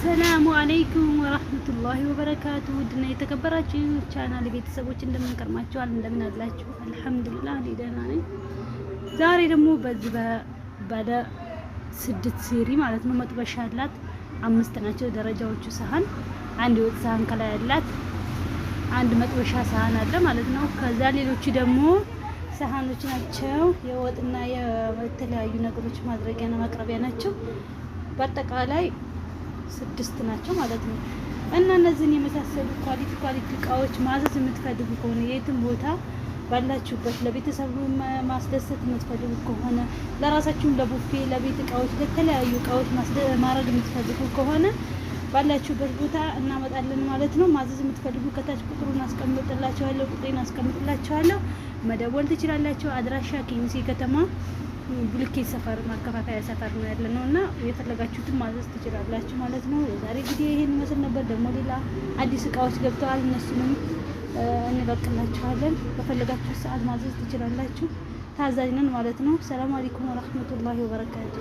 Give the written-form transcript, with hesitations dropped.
አሰላሙ አለይኩም ወራህመቱላሂ ወበረካቱ። ውድና የተከበራችሁ ቻናል ቤተሰቦች እንደምን ከርማችኋል? እንደምን አላችሁ? አልሐምዱሊላህ እኔ ደህና ነኝ። ዛሬ ደግሞ በዚህ ባለ 6 ሲሪ ማለት ነው መጥበሻ አላት። 5 ናቸው ደረጃዎቹ። ሳህን አንድ የወጥ ሳህን ከላይ ያላት አንድ መጥበሻ ሳህን አለ ማለት ነው። ከዛ ሌሎቹ ደግሞ ሳህኖች ናቸው። የወጥና የተለያዩ ነገሮች ማድረጊያና ማቅረቢያ ናቸው። በአጠቃላይ 6 ናቸው ማለት ነው። እና እነዚህን የመሳሰሉ ኳሊቲ እቃዎች ማዘዝ የምትፈልጉ ከሆነ የትም ቦታ ባላችሁበት ለቤተሰቡ ማስደሰት የምትፈልጉ ከሆነ ለራሳችሁም ለቡፌ ለቤት እቃዎች ለተለያዩ እቃዎች ማድረግ የምትፈልጉ ከሆነ ባላችሁበት ቦታ እናመጣለን ማለት ነው። ማዘዝ የምትፈልጉ ከታች ቁጥሩን አስቀምጥላችኋለሁ፣ ቁጥሬን አስቀምጥላችኋለሁ። መደወል ትችላላችሁ። አድራሻ ኬሚሴ ከተማ ብልኬት ሰፈር ማከፋፈያ ሰፈር ነው ያለነው እና የፈለጋችሁትን ማዘዝ ትችላላችሁ ማለት ነው። የዛሬ ቪዲዮ ይሄን መስል ነበር። ደግሞ ሌላ አዲስ እቃዎች ገብተዋል። እነሱንም እንለቅላችኋለን። በፈለጋችሁ ሰዓት ማዘዝ ትችላላችሁ። ታዛዥ ነን ማለት ነው። ሰላም አለይኩም ወራህመቱላሂ ወበረካቱ።